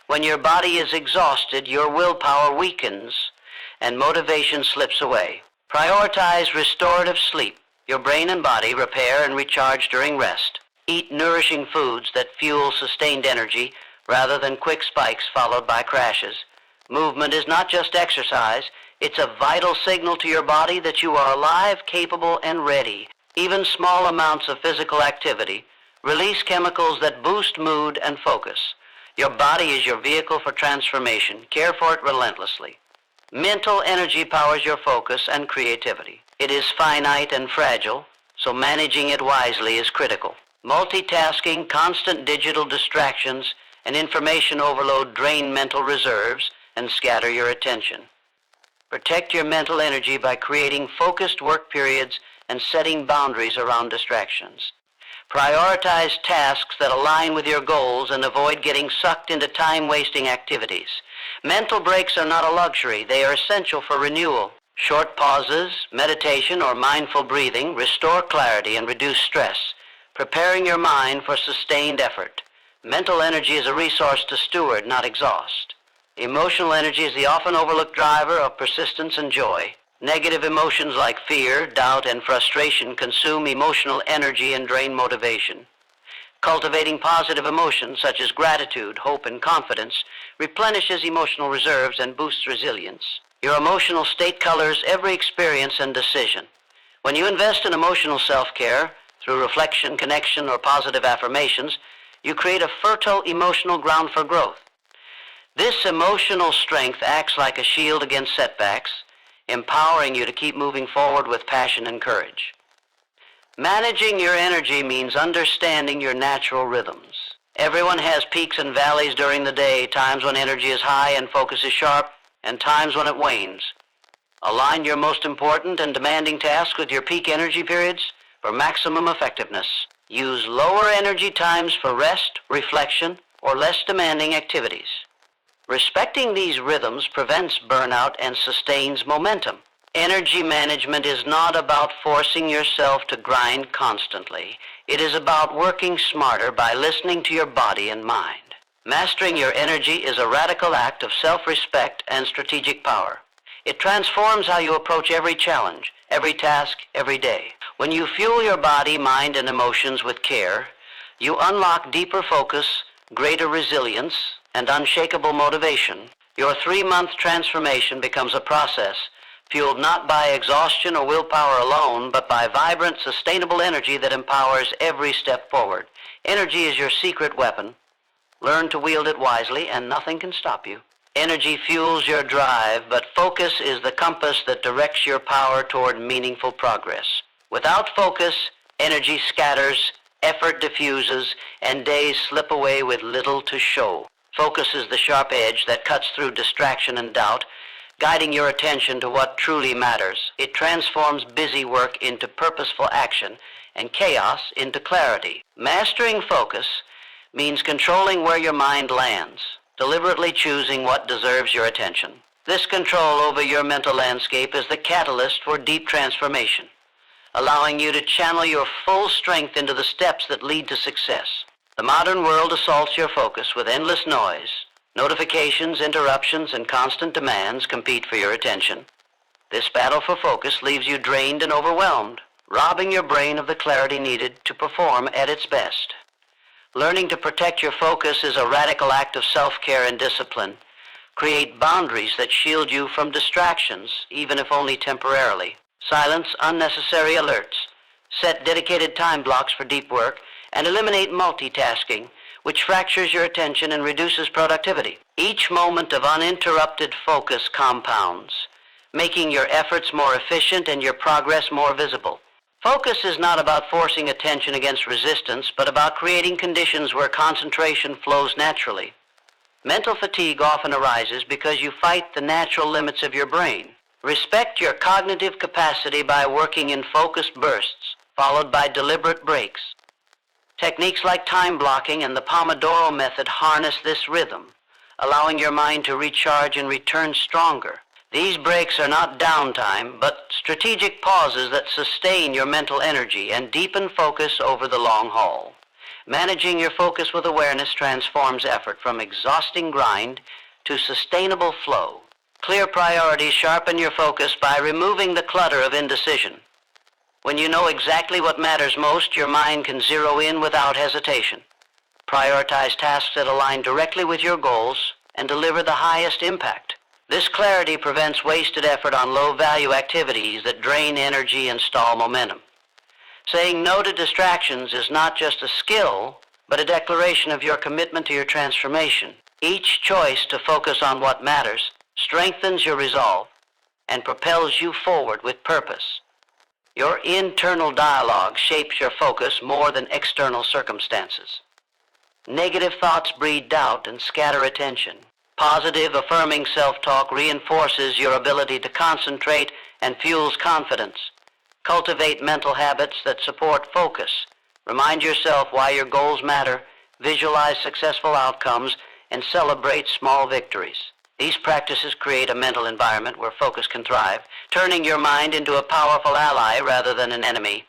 When your body is exhausted, your willpower weakens and motivation slips away. Prioritize restorative sleep. Your brain and body repair and recharge during rest. Eat nourishing foods that fuel sustained energy rather than quick spikes followed by crashes. Movement is not just exercise. It's a vital signal to your body that you are alive, capable, and ready. Even small amounts of physical activity release chemicals that boost mood and focus. Your body is your vehicle for transformation. Care for it relentlessly. Mental energy powers your focus and creativity. It is finite and fragile, so managing it wisely is critical. Multitasking, constant digital distractions, and information overload drain mental reserves and scatter your attention. Protect your mental energy by creating focused work periods and setting boundaries around distractions. Prioritize tasks that align with your goals and avoid getting sucked into time-wasting activities. Mental breaks are not a luxury. They are essential for renewal. Short pauses, meditation, or mindful breathing restore clarity and reduce stress, preparing your mind for sustained effort. Mental energy is a resource to steward, not exhaust. Emotional energy is the often overlooked driver of persistence and joy. Negative emotions like fear, doubt, and frustration consume emotional energy and drain motivation. Cultivating positive emotions such as gratitude, hope, and confidence replenishes emotional reserves and boosts resilience. Your emotional state colors every experience and decision. When you invest in emotional self-care, through reflection, connection, or positive affirmations, you create a fertile emotional ground for growth. This emotional strength acts like a shield against setbacks, empowering you to keep moving forward with passion and courage. Managing your energy means understanding your natural rhythms. Everyone has peaks and valleys during the day, times when energy is high and focus is sharp, and times when it wanes. Align your most important and demanding tasks with your peak energy periods for maximum effectiveness. Use lower energy times for rest, reflection, or less demanding activities. Respecting these rhythms prevents burnout and sustains momentum. Energy management is not about forcing yourself to grind constantly. It is about working smarter by listening to your body and mind. Mastering your energy is a radical act of self-respect and strategic power. It transforms how you approach every challenge, every task, every day. When you fuel your body, mind, and emotions with care, you unlock deeper focus, greater resilience, and unshakable motivation. Your 3-month transformation becomes a process fueled not by exhaustion or willpower alone, but by vibrant, sustainable energy that empowers every step forward. Energy is your secret weapon. Learn to wield it wisely, and nothing can stop you. Energy fuels your drive, but focus is the compass that directs your power toward meaningful progress. Without focus, energy scatters, effort diffuses, and days slip away with little to show. Focus is the sharp edge that cuts through distraction and doubt, guiding your attention to what truly matters. It transforms busy work into purposeful action and chaos into clarity. Mastering focus means controlling where your mind lands, deliberately choosing what deserves your attention. This control over your mental landscape is the catalyst for deep transformation, allowing you to channel your full strength into the steps that lead to success. The modern world assaults your focus with endless noise. Notifications, interruptions, and constant demands compete for your attention. This battle for focus leaves you drained and overwhelmed, robbing your brain of the clarity needed to perform at its best. Learning to protect your focus is a radical act of self-care and discipline. Create boundaries that shield you from distractions, even if only temporarily. Silence unnecessary alerts. Set dedicated time blocks for deep work, and eliminate multitasking, which fractures your attention and reduces productivity. Each moment of uninterrupted focus compounds, making your efforts more efficient and your progress more visible. Focus is not about forcing attention against resistance, but about creating conditions where concentration flows naturally. Mental fatigue often arises because you fight the natural limits of your brain. Respect your cognitive capacity by working in focused bursts, followed by deliberate breaks. Techniques like time blocking and the Pomodoro method harness this rhythm, allowing your mind to recharge and return stronger. These breaks are not downtime, but strategic pauses that sustain your mental energy and deepen focus over the long haul. Managing your focus with awareness transforms effort from exhausting grind to sustainable flow. Clear priorities sharpen your focus by removing the clutter of indecision. When you know exactly what matters most, your mind can zero in without hesitation. Prioritize tasks that align directly with your goals and deliver the highest impact. This clarity prevents wasted effort on low-value activities that drain energy and stall momentum. Saying no to distractions is not just a skill, but a declaration of your commitment to your transformation. Each choice to focus on what matters strengthens your resolve and propels you forward with purpose. Your internal dialogue shapes your focus more than external circumstances. Negative thoughts breed doubt and scatter attention. Positive, affirming self-talk reinforces your ability to concentrate and fuels confidence. Cultivate mental habits that support focus. Remind yourself why your goals matter, visualize successful outcomes, and celebrate small victories. These practices create a mental environment where focus can thrive, turning your mind into a powerful ally rather than an enemy.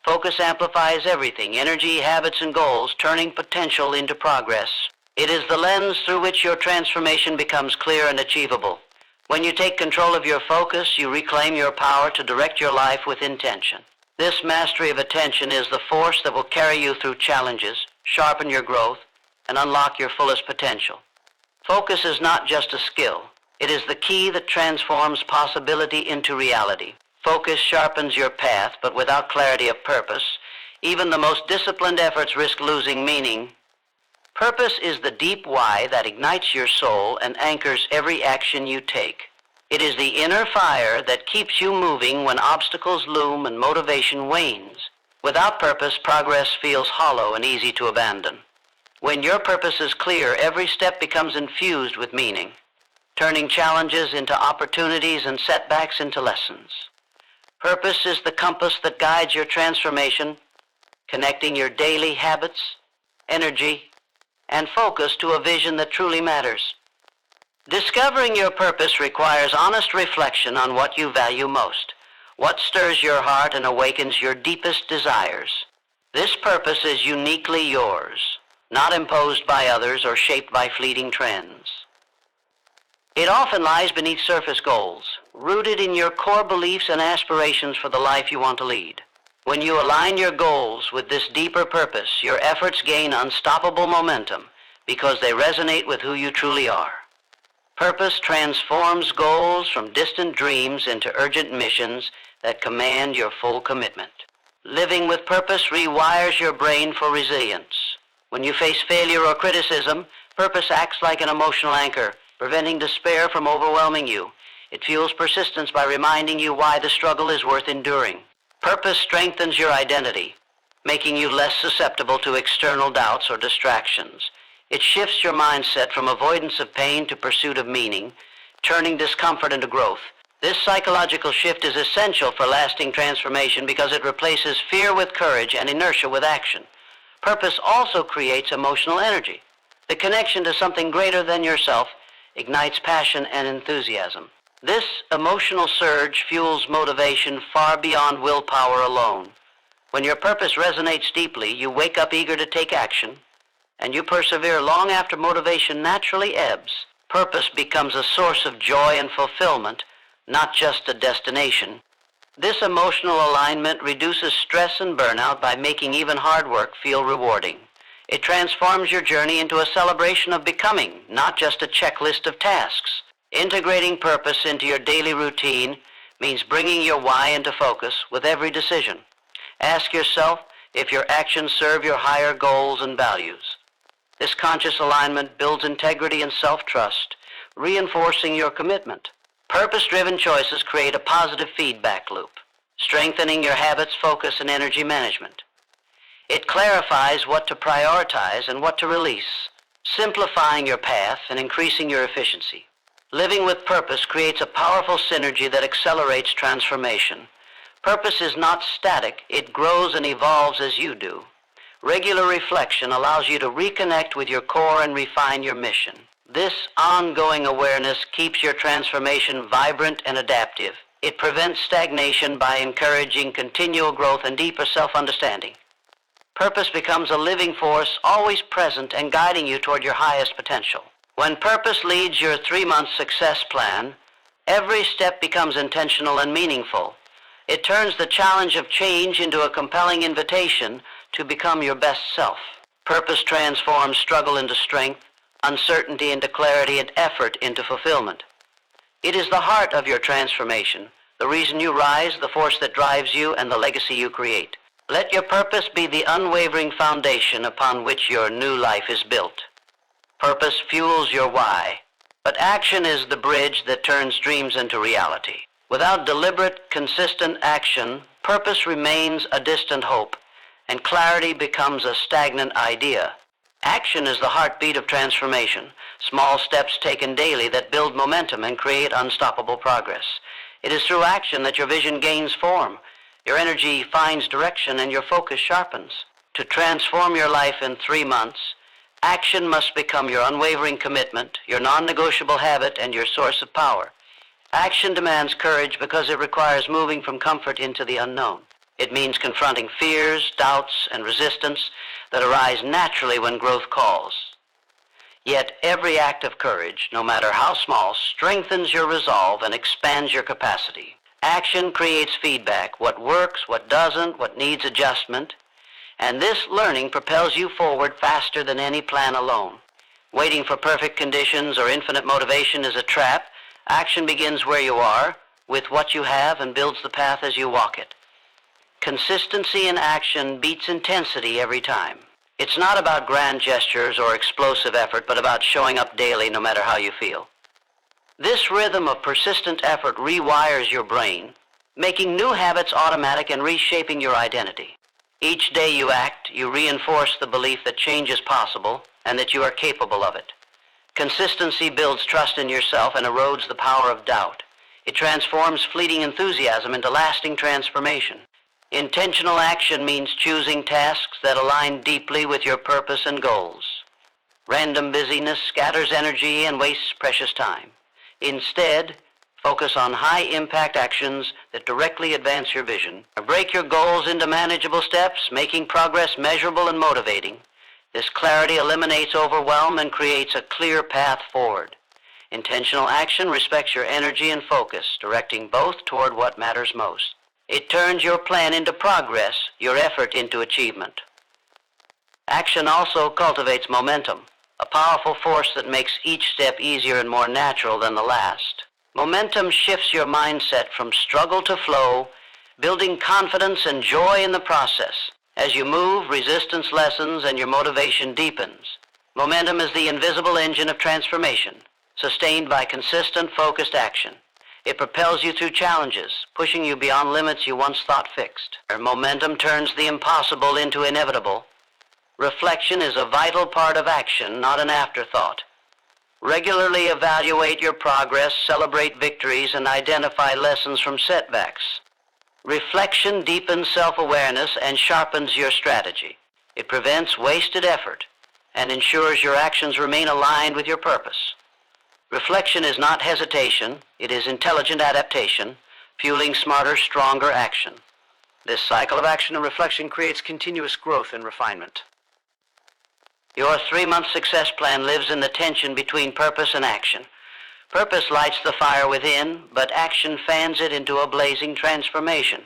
Focus amplifies everything: energy, habits, and goals, turning potential into progress. It is the lens through which your transformation becomes clear and achievable. When you take control of your focus, you reclaim your power to direct your life with intention. This mastery of attention is the force that will carry you through challenges, sharpen your growth, and unlock your fullest potential. Focus is not just a skill. It is the key that transforms possibility into reality. Focus sharpens your path, but without clarity of purpose, even the most disciplined efforts risk losing meaning. Purpose is the deep why that ignites your soul and anchors every action you take. It is the inner fire that keeps you moving when obstacles loom and motivation wanes. Without purpose, progress feels hollow and easy to abandon. When your purpose is clear, every step becomes infused with meaning, turning challenges into opportunities and setbacks into lessons. Purpose is the compass that guides your transformation, connecting your daily habits, energy, and focus to a vision that truly matters. Discovering your purpose requires honest reflection on what you value most, what stirs your heart and awakens your deepest desires. This purpose is uniquely yours, not imposed by others or shaped by fleeting trends. It often lies beneath surface goals, rooted in your core beliefs and aspirations for the life you want to lead. When you align your goals with this deeper purpose, your efforts gain unstoppable momentum because they resonate with who you truly are. Purpose transforms goals from distant dreams into urgent missions that command your full commitment. Living with purpose rewires your brain for resilience. When you face failure or criticism, purpose acts like an emotional anchor, preventing despair from overwhelming you. It fuels persistence by reminding you why the struggle is worth enduring. Purpose strengthens your identity, making you less susceptible to external doubts or distractions. It shifts your mindset from avoidance of pain to pursuit of meaning, turning discomfort into growth. This psychological shift is essential for lasting transformation because it replaces fear with courage and inertia with action. Purpose also creates emotional energy. The connection to something greater than yourself ignites passion and enthusiasm. This emotional surge fuels motivation far beyond willpower alone. When your purpose resonates deeply, you wake up eager to take action, and you persevere long after motivation naturally ebbs. Purpose becomes a source of joy and fulfillment, not just a destination. This emotional alignment reduces stress and burnout by making even hard work feel rewarding. It transforms your journey into a celebration of becoming, not just a checklist of tasks. Integrating purpose into your daily routine means bringing your why into focus with every decision. Ask yourself if your actions serve your higher goals and values. This conscious alignment builds integrity and self-trust, reinforcing your commitment. Purpose-driven choices create a positive feedback loop, strengthening your habits, focus, and energy management. It clarifies what to prioritize and what to release, simplifying your path and increasing your efficiency. Living with purpose creates a powerful synergy that accelerates transformation. Purpose is not static, it grows and evolves as you do. Regular reflection allows you to reconnect with your core and refine your mission. This ongoing awareness keeps your transformation vibrant and adaptive. It prevents stagnation by encouraging continual growth and deeper self-understanding. Purpose becomes a living force, always present and guiding you toward your highest potential. When purpose leads your 3-month success plan, every step becomes intentional and meaningful. It turns the challenge of change into a compelling invitation to become your best self. Purpose transforms struggle into strength, uncertainty into clarity, and effort into fulfillment. It is the heart of your transformation, the reason you rise, the force that drives you, and the legacy you create. Let your purpose be the unwavering foundation upon which your new life is built. Purpose fuels your why, but action is the bridge that turns dreams into reality. Without deliberate, consistent action, purpose remains a distant hope, and clarity becomes a stagnant idea. Action is the heartbeat of transformation, small steps taken daily that build momentum and create unstoppable progress. It is through action that your vision gains form, your energy finds direction, and your focus sharpens. To transform your life in 3 months, action must become your unwavering commitment, your non-negotiable habit, and your source of power. Action demands courage because it requires moving from comfort into the unknown. It means confronting fears, doubts, and resistance that arise naturally when growth calls. Yet every act of courage, no matter how small, strengthens your resolve and expands your capacity. Action creates feedback, what works, what doesn't, what needs adjustment, and this learning propels you forward faster than any plan alone. Waiting for perfect conditions or infinite motivation is a trap. Action begins where you are, with what you have, and builds the path as you walk it. Consistency in action beats intensity every time. It's not about grand gestures or explosive effort, but about showing up daily no matter how you feel. This rhythm of persistent effort rewires your brain, making new habits automatic and reshaping your identity. Each day you act, you reinforce the belief that change is possible and that you are capable of it. Consistency builds trust in yourself and erodes the power of doubt. It transforms fleeting enthusiasm into lasting transformation. Intentional action means choosing tasks that align deeply with your purpose and goals. Random busyness scatters energy and wastes precious time. Instead, focus on high-impact actions that directly advance your vision. Break your goals into manageable steps, making progress measurable and motivating. This clarity eliminates overwhelm and creates a clear path forward. Intentional action respects your energy and focus, directing both toward what matters most. It turns your plan into progress, your effort into achievement. Action also cultivates momentum, a powerful force that makes each step easier and more natural than the last. Momentum shifts your mindset from struggle to flow, building confidence and joy in the process. As you move, resistance lessens and your motivation deepens. Momentum is the invisible engine of transformation, sustained by consistent, focused action. It propels you through challenges, pushing you beyond limits you once thought fixed. Momentum turns the impossible into inevitable. Reflection is a vital part of action, not an afterthought. Regularly evaluate your progress, celebrate victories, and identify lessons from setbacks. Reflection deepens self-awareness and sharpens your strategy. It prevents wasted effort and ensures your actions remain aligned with your purpose. Reflection is not hesitation, it is intelligent adaptation, fueling smarter, stronger action. This cycle of action and reflection creates continuous growth and refinement. Your 3-month success plan lives in the tension between purpose and action. Purpose lights the fire within, but action fans it into a blazing transformation.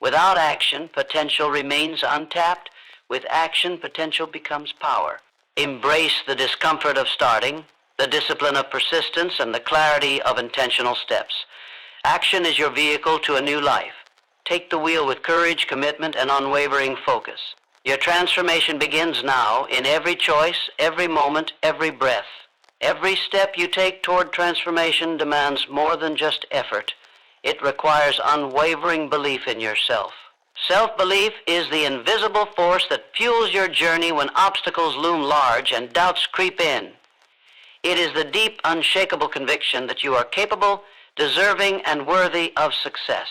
Without action, potential remains untapped. With action, potential becomes power. Embrace the discomfort of starting, the discipline of persistence, and the clarity of intentional steps. Action is your vehicle to a new life. Take the wheel with courage, commitment, and unwavering focus. Your transformation begins now in every choice, every moment, every breath. Every step you take toward transformation demands more than just effort. It requires unwavering belief in yourself. Self-belief is the invisible force that fuels your journey when obstacles loom large and doubts creep in. It is the deep, unshakable conviction that you are capable, deserving, and worthy of success.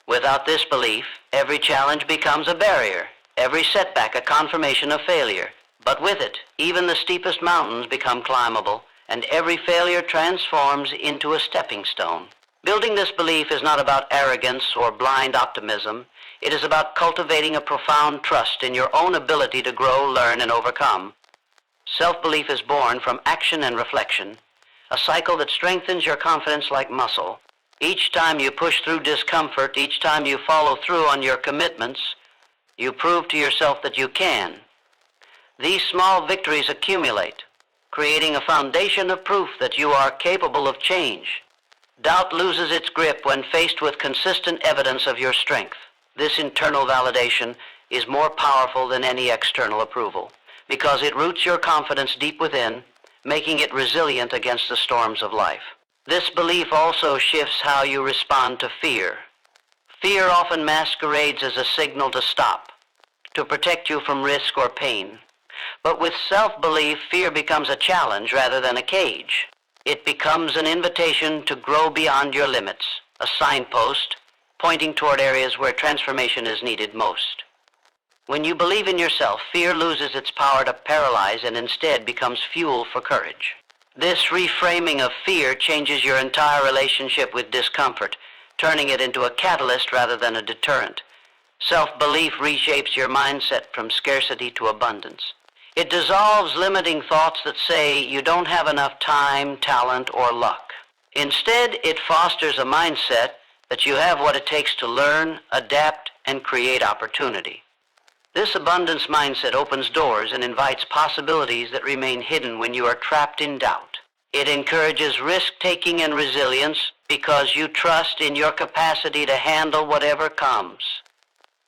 Without this belief, every challenge becomes a barrier, every setback a confirmation of failure. But with it, even the steepest mountains become climbable, and every failure transforms into a stepping stone. Building this belief is not about arrogance or blind optimism. It is about cultivating a profound trust in your own ability to grow, learn, and overcome. Self-belief is born from action and reflection, a cycle that strengthens your confidence like muscle. Each time you push through discomfort, each time you follow through on your commitments, you prove to yourself that you can. These small victories accumulate, creating a foundation of proof that you are capable of change. Doubt loses its grip when faced with consistent evidence of your strength. This internal validation is more powerful than any external approval, because it roots your confidence deep within, making it resilient against the storms of life. This belief also shifts how you respond to fear. Fear often masquerades as a signal to stop, to protect you from risk or pain. But with self-belief, fear becomes a challenge rather than a cage. It becomes an invitation to grow beyond your limits, a signpost pointing toward areas where transformation is needed most. When you believe in yourself, fear loses its power to paralyze and instead becomes fuel for courage. This reframing of fear changes your entire relationship with discomfort, turning it into a catalyst rather than a deterrent. Self-belief reshapes your mindset from scarcity to abundance. It dissolves limiting thoughts that say you don't have enough time, talent, or luck. Instead, it fosters a mindset that you have what it takes to learn, adapt, and create opportunity. This abundance mindset opens doors and invites possibilities that remain hidden when you are trapped in doubt. It encourages risk-taking and resilience because you trust in your capacity to handle whatever comes.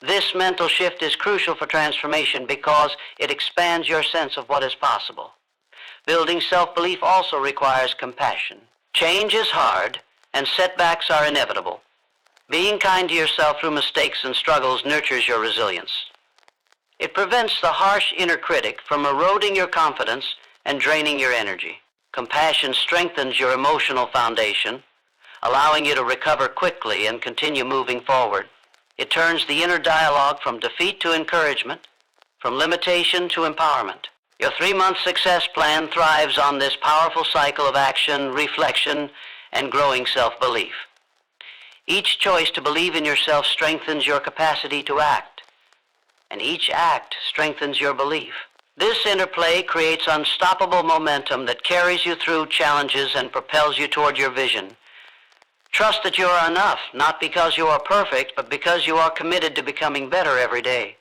This mental shift is crucial for transformation because it expands your sense of what is possible. Building self-belief also requires compassion. Change is hard, and setbacks are inevitable. Being kind to yourself through mistakes and struggles nurtures your resilience. It prevents the harsh inner critic from eroding your confidence and draining your energy. Compassion strengthens your emotional foundation, allowing you to recover quickly and continue moving forward. It turns the inner dialogue from defeat to encouragement, from limitation to empowerment. Your 3-month success plan thrives on this powerful cycle of action, reflection, and growing self-belief. Each choice to believe in yourself strengthens your capacity to act, and each act strengthens your belief. This interplay creates unstoppable momentum that carries you through challenges and propels you toward your vision. Trust that you are enough, not because you are perfect, but because you are committed to becoming better every day.